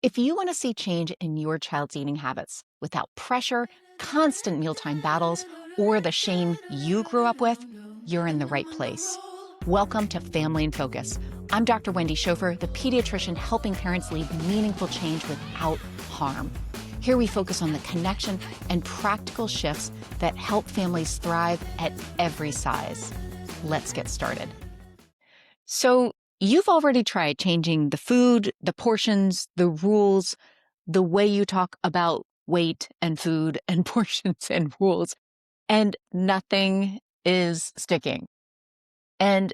If you want to see change in your child's eating habits without pressure, constant mealtime battles, or the shame you grew up with, you're in the right place. Welcome to Family in Focus. I'm Dr. Wendy Schofer, the pediatrician helping parents lead meaningful change without harm. Here we focus on the connection and practical shifts that help families thrive at every size. Let's get started. So, you've already tried changing the food, the portions, the rules, the way you talk about weight and food and portions and rules, and nothing is sticking. And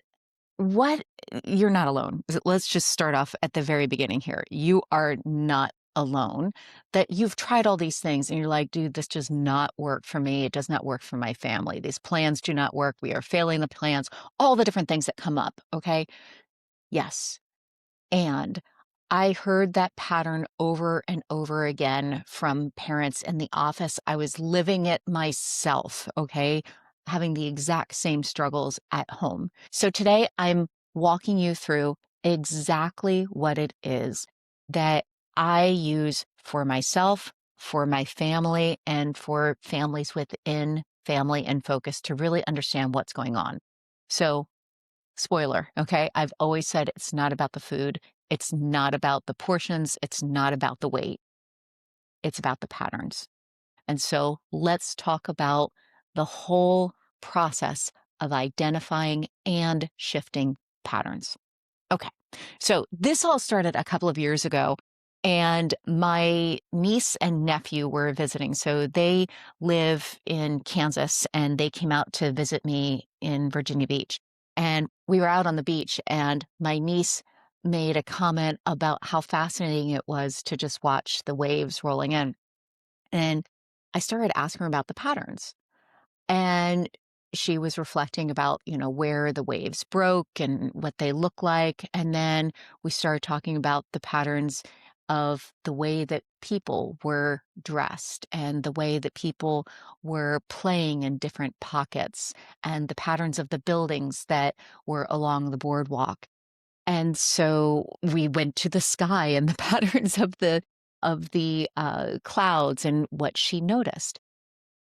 what you're not alone. Let's just start off at the very beginning here. You are not alone, that you've tried all these things and you're like, dude, this does not work for me. It does not work for my family. These plans do not work. We are failing the plans, all the different things that come up. Okay. Yes. And I heard that pattern over and over again from parents in the office. I was living it myself, okay? Having the exact same struggles at home. So today I'm walking you through exactly what it is that I use for myself, for my family, and for families within Family and Focus to really understand what's going on. So spoiler, okay? I've always said it's not about the food. It's not about the portions. It's not about the weight. It's about the patterns. And so let's talk about the whole process of identifying and shifting patterns. Okay. So this all started a couple of years ago, and my niece and nephew were visiting. So they live in Kansas and they came out to visit me in Virginia Beach. And we were out on the beach, and my niece made a comment about how fascinating it was to just watch the waves rolling in. And I started asking her about the patterns. And she was reflecting about, where the waves broke and what they look like. And then we started talking about the patterns of the way that people were dressed and the way that people were playing in different pockets and the patterns of the buildings that were along the boardwalk. And so we went to the sky and the patterns of the clouds and what she noticed.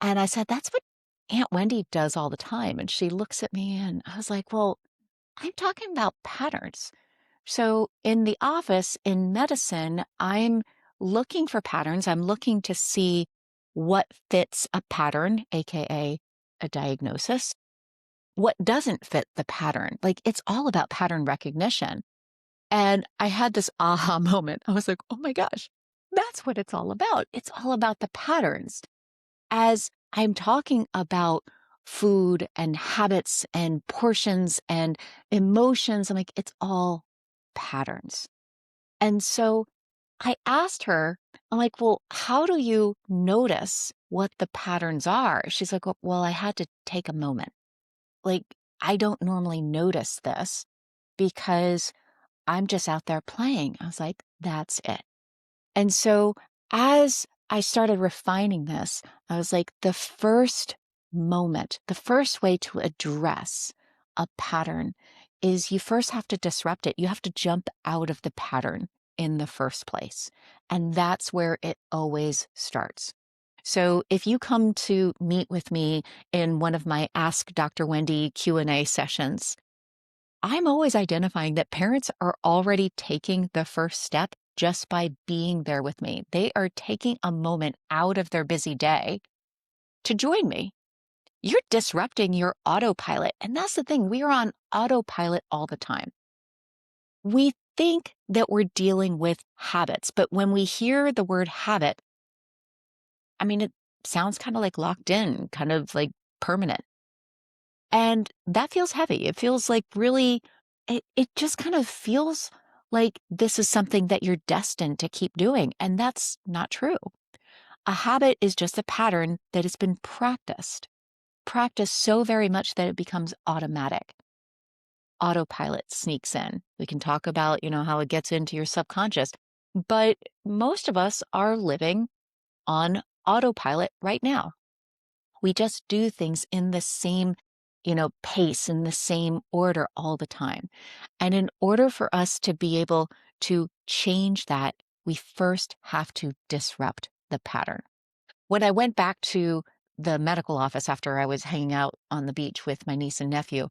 And I said, "That's what Aunt Wendy does all the time." And she looks at me and I was like, "Well, I'm talking about patterns." So in the office, in medicine, I'm looking for patterns. I'm looking to see what fits a pattern, AKA a diagnosis, what doesn't fit the pattern. Like it's all about pattern recognition. And I had this aha moment. I was like, oh my gosh, that's what it's all about. It's all about the patterns. As I'm talking about food and habits and portions and emotions, I'm like, it's all patterns. And so I asked her, I'm like, well, how do you notice what the patterns are? She's like, well, I had to take a moment. Like, I don't normally notice this because I'm just out there playing. I was like, that's it. And so as I started refining this, I was like, the first moment, the first way to address a pattern is you first have to disrupt it. You have to jump out of the pattern in the first place. And that's where it always starts. So if you come to meet with me in one of my Ask Dr. Wendy Q&A sessions, I'm always identifying that parents are already taking the first step just by being there with me. They are taking a moment out of their busy day to join me. You're disrupting your autopilot. And that's the thing, we are on autopilot all the time. We think that we're dealing with habits, but when we hear the word habit, I mean, it sounds kind of like locked in, kind of like permanent. And that feels heavy. It feels like really, it just kind of feels like this is something that you're destined to keep doing. And that's not true. A habit is just a pattern that has been practiced so very much that it becomes automatic. Autopilot sneaks in. We can talk about, how it gets into your subconscious, but most of us are living on autopilot right now. We just do things in the same, pace, in the same order all the time. And in order for us to be able to change that, we first have to disrupt the pattern. When I went back to the medical office after I was hanging out on the beach with my niece and nephew,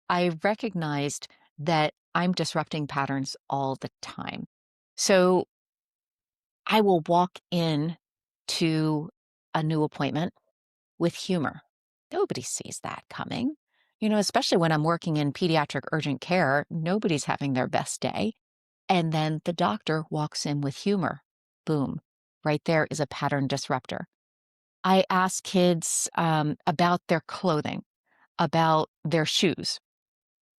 I recognized that I'm disrupting patterns all the time. So I will walk in to a new appointment with humor. Nobody sees that coming. Especially when I'm working in pediatric urgent care, nobody's having their best day. And then the doctor walks in with humor. Boom. Right there is a pattern disruptor. I ask kids about their clothing, about their shoes,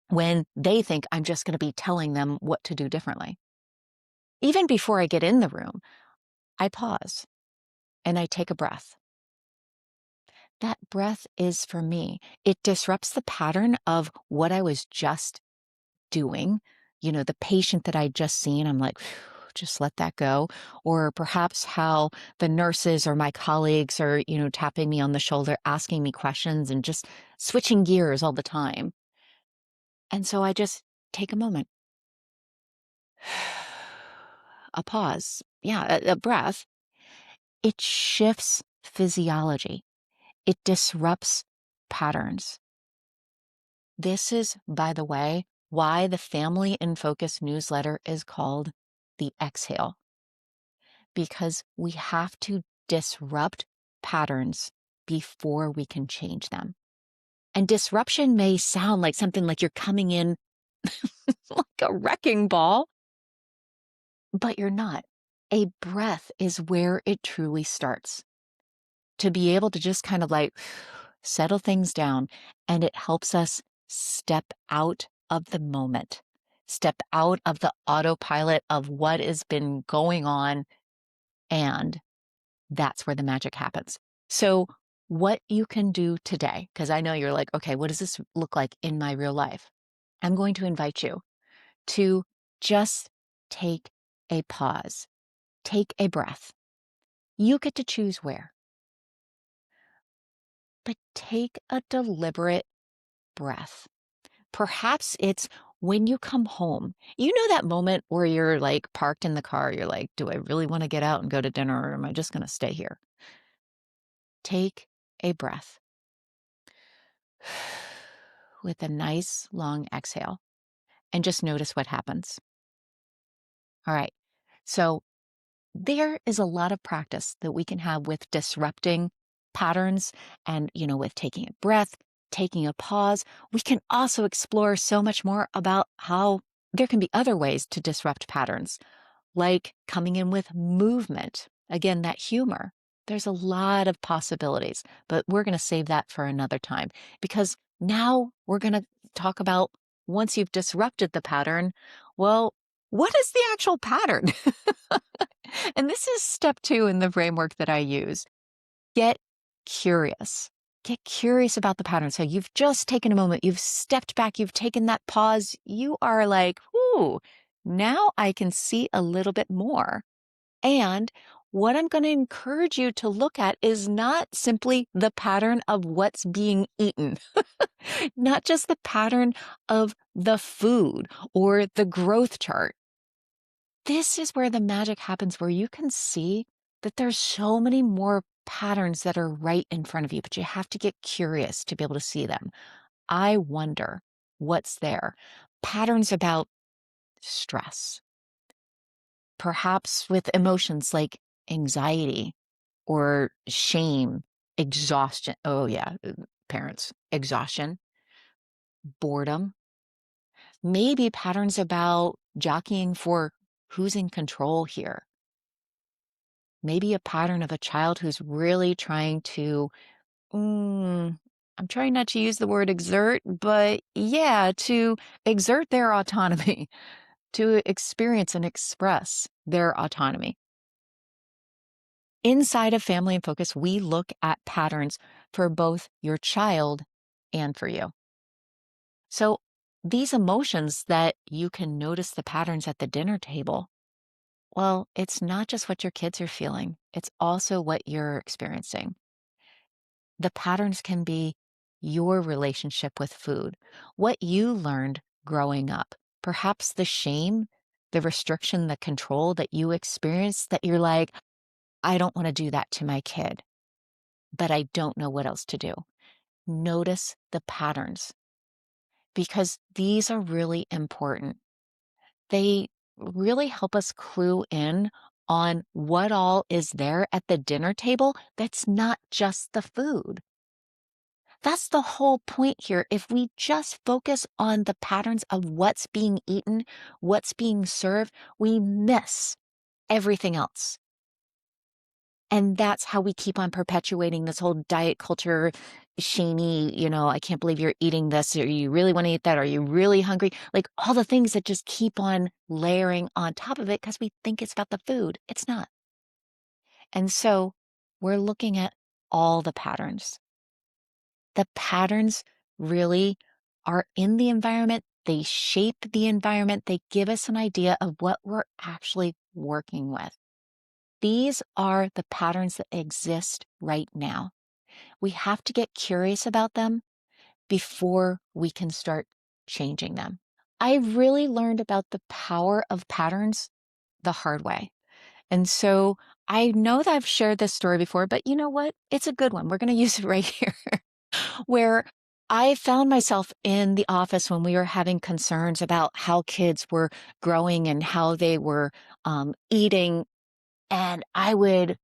when they think I'm just going to be telling them what to do differently. Even before I get in the room, I pause and I take a breath. That breath is for me. It disrupts the pattern of what I was just doing. The patient that I'd just seen, I'm like, just let that go. Or perhaps how the nurses or my colleagues are, tapping me on the shoulder, asking me questions and just switching gears all the time. And so I just take a moment, a pause. Yeah, a breath. It shifts physiology. It disrupts patterns. This is, by the way, why the Family in Focus newsletter is called the Exhale, because we have to disrupt patterns before we can change them. And disruption may sound like something like you're coming in like a wrecking ball, but you're not. A breath is where it truly starts. To be able to just kind of like settle things down, and it helps us step out of the moment, step out of the autopilot of what has been going on, and that's where the magic happens. So, what you can do today, because I know you're like, okay, what does this look like in my real life? I'm going to invite you to just take a pause, take a breath. You get to choose where, but take a deliberate breath. Perhaps it's when you come home. That moment where you're like parked in the car, you're like, do I really want to get out and go to dinner, or am I just going to stay here? Take a breath with a nice long exhale and just notice what happens. All right. So there is a lot of practice that we can have with disrupting patterns and, with taking a breath, taking a pause. We can also explore so much more about how there can be other ways to disrupt patterns, like coming in with movement. Again, that humor. There's a lot of possibilities, but we're going to save that for another time, because now we're going to talk about, once you've disrupted the pattern, well, what is the actual pattern? And this is step 2 in the framework that I use. Get curious. Get curious about the pattern. So you've just taken a moment, you've stepped back, you've taken that pause. You are like, ooh, now I can see a little bit more. And what I'm going to encourage you to look at is not simply the pattern of what's being eaten, not just the pattern of the food or the growth chart. This is where the magic happens, where you can see that there's so many more patterns that are right in front of you, but you have to get curious to be able to see them. I wonder what's there. Patterns about stress, perhaps with emotions like anxiety or shame, exhaustion. Oh, yeah, parents, exhaustion, boredom, maybe patterns about jockeying for who's in control here. Maybe a pattern of a child who's really trying to, I'm trying not to use the word exert, but yeah, to exert their autonomy, to experience and express their autonomy. Inside of Family in Focus, we look at patterns for both your child and for you. So these emotions that you can notice the patterns at the dinner table, well, it's not just what your kids are feeling, it's also what you're experiencing. The patterns can be your relationship with food, what you learned growing up, perhaps the shame the restriction, the control that you experience that you're like, I don't want to do that to my kid, but I don't know what else to do. Notice the patterns because these are really important. They really help us clue in on what all is there at the dinner table that's not just the food. That's the whole point here. If we just focus on the patterns of what's being eaten, what's being served, we miss everything else. And that's how we keep on perpetuating this whole diet culture, shamey, I can't believe you're eating this. Or you really want to eat that? Are you really hungry? Like all the things that just keep on layering on top of it because we think it's about the food. It's not. And so we're looking at all the patterns. The patterns really are in the environment. They shape the environment. They give us an idea of what we're actually working with. These are the patterns that exist right now. We have to get curious about them before we can start changing them. I really learned about the power of patterns the hard way. And so I know that I've shared this story before, but you know what? It's a good one. We're going to use it right here. Where I found myself in the office when we were having concerns about how kids were growing and how they were eating. And I would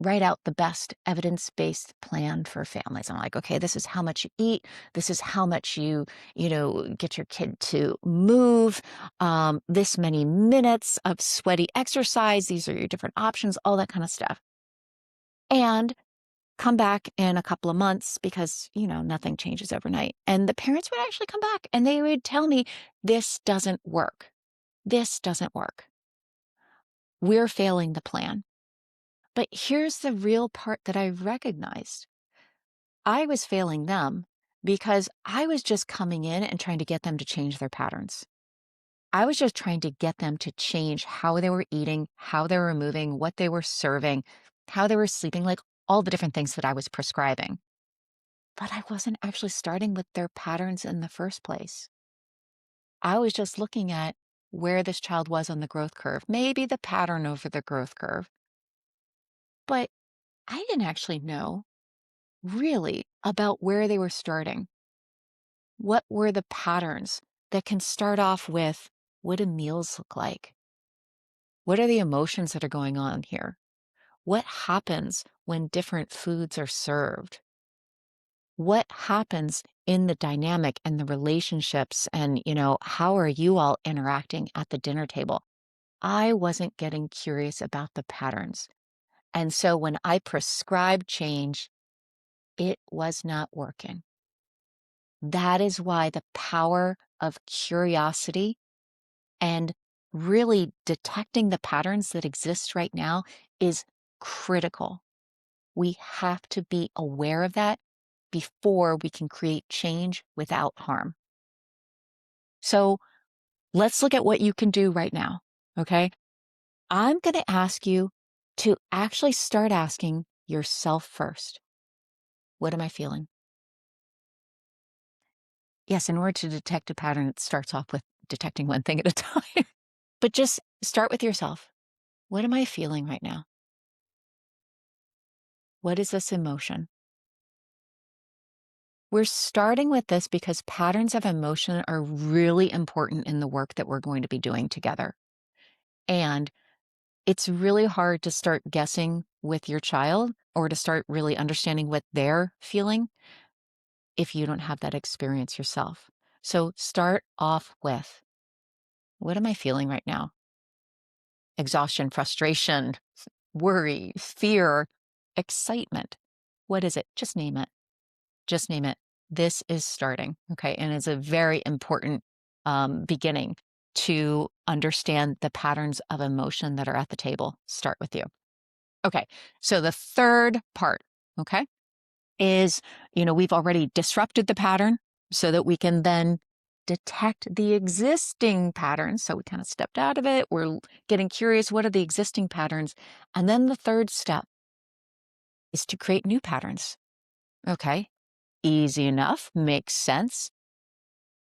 write out the best evidence-based plan for families. I'm like, okay, this is how much you eat. This is how much get your kid to move. This many minutes of sweaty exercise. These are your different options, all that kind of stuff. And come back in a couple of months because, nothing changes overnight. And the parents would actually come back and they would tell me, this doesn't work. This doesn't work. We're failing the plan. But here's the real part that I recognized. I was failing them because I was just coming in and trying to get them to change their patterns. I was just trying to get them to change how they were eating, how they were moving, what they were serving, how they were sleeping, like all the different things that I was prescribing. But I wasn't actually starting with their patterns in the first place. I was just looking at where this child was on the growth curve, maybe the pattern over the growth curve. But I didn't actually know really about where they were starting. What were the patterns that can start off with what do meals look like? What are the emotions that are going on here? What happens when different foods are served? What happens in the dynamic and the relationships and, how are you all interacting at the dinner table? I wasn't getting curious about the patterns. And so when I prescribed change, it was not working. That is why the power of curiosity and really detecting the patterns that exist right now is critical. We have to be aware of that before we can create change without harm. So let's look at what you can do right now. Okay. I'm going to ask you to actually start asking yourself first, what am I feeling? Yes, in order to detect a pattern, it starts off with detecting one thing at a time. But just start with yourself. What am I feeling right now? What is this emotion? We're starting with this because patterns of emotion are really important in the work that we're going to be doing together. And it's really hard to start guessing with your child or to start really understanding what they're feeling if you don't have that experience yourself. So start off with, what am I feeling right now? Exhaustion, frustration, worry, fear, excitement. What is it? Just name it. Just name it. This is starting. Okay. And it's a very important beginning to understand the patterns of emotion that are at the table. Start with you. Okay. So the third part, okay, is, we've already disrupted the pattern so that we can then detect the existing patterns. So we kind of stepped out of it. We're getting curious. What are the existing patterns? And then the third step is to create new patterns. Okay. Easy enough, makes sense.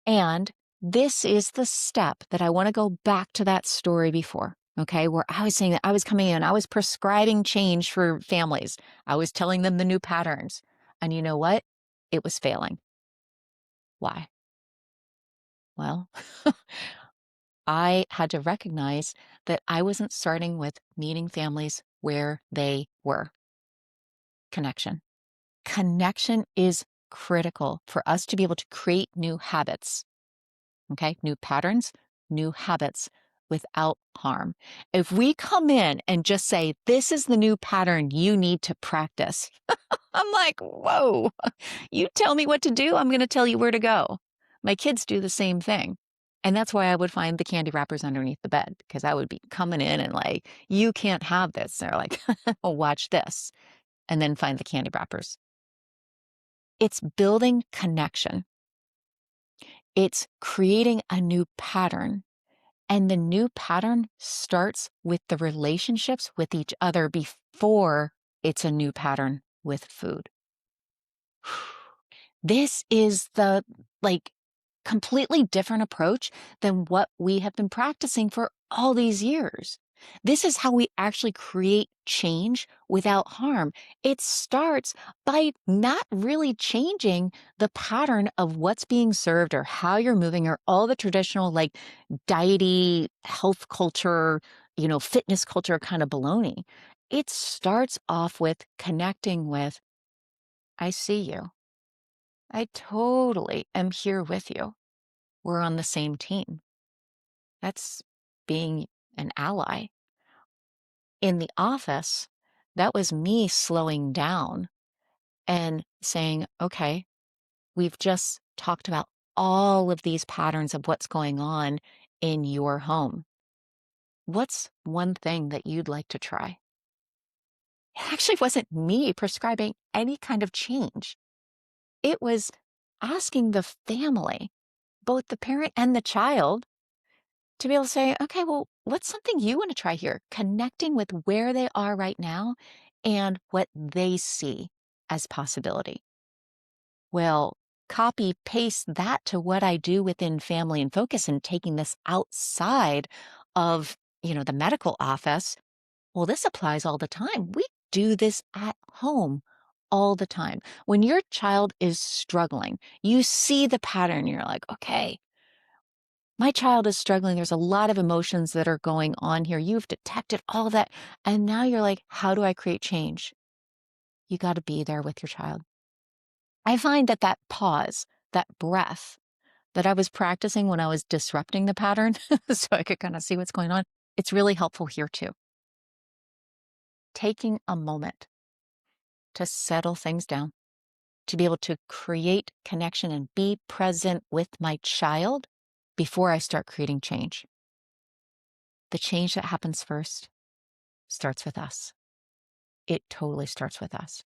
And This is the step that I want to go back to that story before. Okay, where I was saying that I was coming in, I was prescribing change for families. I was telling them the new patterns. And you know what? It was failing. Why? Well, I had to recognize that I wasn't starting with meeting families where they were. Connection. Connection is critical for us to be able to create new habits. Okay, new patterns, new habits without harm. If we come in and just say, this is the new pattern you need to practice, I'm like, whoa, you tell me what to do, I'm going to tell you where to go. My kids do the same thing. And that's why I would find the candy wrappers underneath the bed because I would be coming in and like, you can't have this. They're like, oh, watch this. And then find the candy wrappers. It's building connection. It's creating a new pattern. And the new pattern starts with the relationships with each other before it's a new pattern with food. This is the like completely different approach than what we have been practicing for all these years. This is how we actually create change without harm. It starts by not really changing the pattern of what's being served or how you're moving or all the traditional like diety, health culture, fitness culture kind of baloney. It starts off with connecting with, I see you. I totally am here with you. We're on the same team. That's being an ally. In the office, that was me slowing down and saying, okay, we've just talked about all of these patterns of what's going on in your home. What's one thing that you'd like to try? It actually wasn't me prescribing any kind of change. It was asking the family, both the parent and the child, to be able to say, okay, well, what's something you want to try here? Connecting with where they are right now and what they see as possibility. Well, copy paste that to what I do within Family in Focus and taking this outside of, the medical office. Well, this applies all the time. We do this at home all the time. When your child is struggling, you see the pattern, you're like, okay, my child is struggling. There's a lot of emotions that are going on here. You've detected all of that. And now you're like, how do I create change? You got to be there with your child. I find that that pause, that breath that I was practicing when I was disrupting the pattern so I could kind of see what's going on, it's really helpful here too. Taking a moment to settle things down, to be able to create connection and be present with my child before I start creating change. The change that happens first starts with us. It totally starts with us.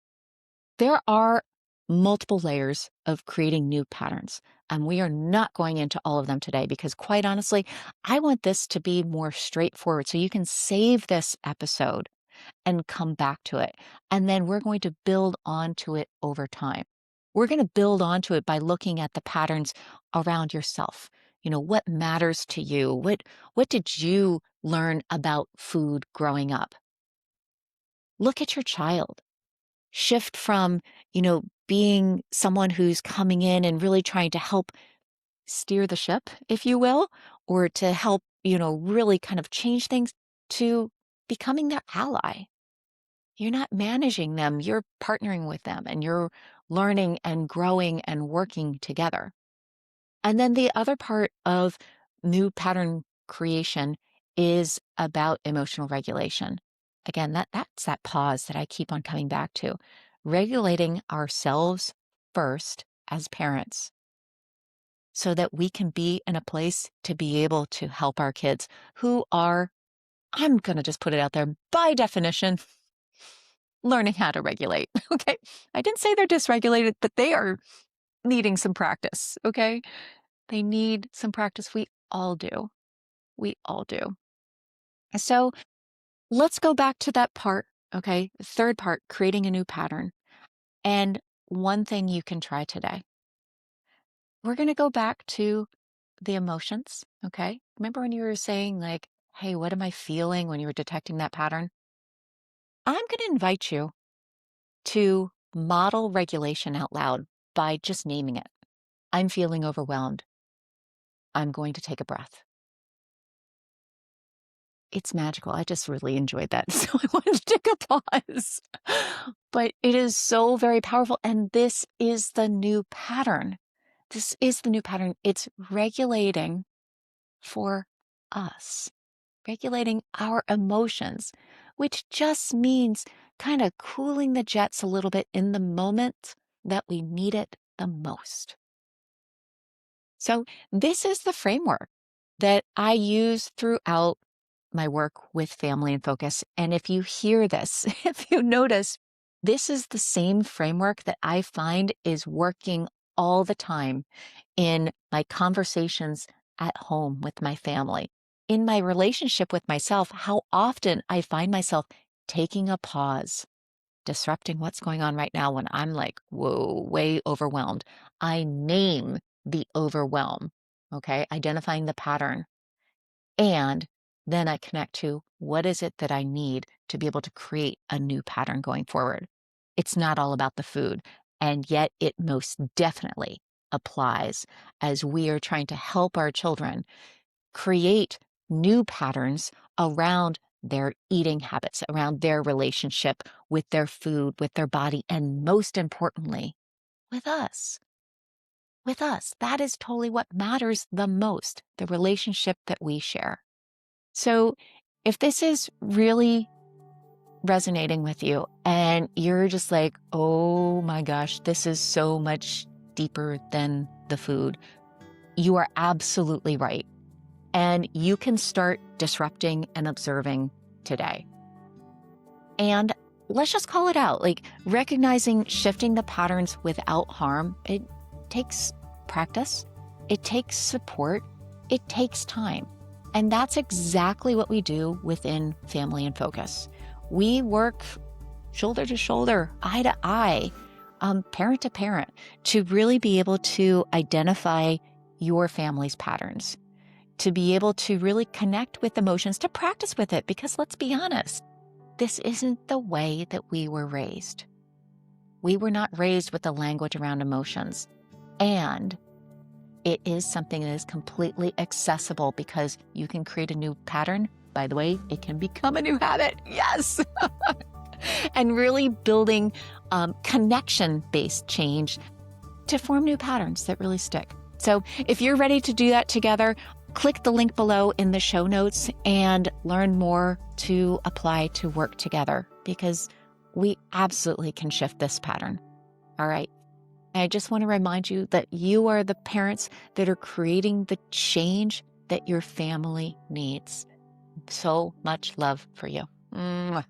There are multiple layers of creating new patterns, and we are not going into all of them today because, quite honestly, I want this to be more straightforward so you can save this episode and come back to it. And then we're going to build onto it over time. We're going to build onto it by looking at the patterns around yourself. What matters to you? What did you learn about food growing up? Look at your child. Shift from, being someone who's coming in and really trying to help steer the ship, if you will, or to help, really kind of change things to becoming their ally. You're not managing them, you're partnering with them and you're learning and growing and working together. And then the other part of new pattern creation is about emotional regulation. Again, that's that pause that I keep on coming back to. Regulating ourselves first as parents so that we can be in a place to be able to help our kids who are, I'm going to just put it out there, by definition, learning how to regulate. Okay. I didn't say they're dysregulated, but they are needing some practice. Okay. They need some practice. We all do. We all do. So let's go back to that part. Okay. Third part, creating a new pattern. And one thing you can try today. We're going to go back to the emotions. Okay. Remember when you were saying, like, hey, what am I feeling when you were detecting that pattern? I'm going to invite you to model regulation out loud by just naming it. I'm feeling overwhelmed. I'm going to take a breath. It's magical. I just really enjoyed that. So I wanted to take a pause. But it is so very powerful. And this is the new pattern. This is the new pattern. It's regulating for us, regulating our emotions, which just means kind of cooling the jets a little bit in the moment that we need it the most. So, this is the framework that I use throughout my work with family and focus. And if you hear this, if you notice, this is the same framework that I find is working all the time in my conversations at home with my family, in my relationship with myself, how often I find myself taking a pause, disrupting what's going on right now when I'm like, whoa, way overwhelmed. I name the overwhelm, okay, identifying the pattern. And then I connect to what is it that I need to be able to create a new pattern going forward. It's not all about the food. And yet it most definitely applies as we are trying to help our children create new patterns around their eating habits, around their relationship with their food, with their body, and most importantly, with us. With us. That is totally what matters the most, the relationship that we share. So, if this is really resonating with you and you're just like, oh my gosh, this is so much deeper than the food, you are absolutely right. And you can start disrupting and observing today. And let's just call it out, like recognizing shifting the patterns without harm. It takes practice, it takes support, it takes time. And that's exactly what we do within Family in Focus. We work shoulder to shoulder, eye to eye, parent to parent, to really be able to identify your family's patterns, to be able to really connect with emotions, to practice with it. Because let's be honest, this isn't the way that we were raised. We were not raised with the language around emotions. And it is something that is completely accessible because you can create a new pattern. By the way, it can become a new habit. Yes. And really building connection-based change to form new patterns that really stick. So if you're ready to do that together, click the link below in the show notes and learn more to apply to work together, because we absolutely can shift this pattern. All right. I just want to remind you that you are the parents that are creating the change that your family needs. So much love for you. Mwah.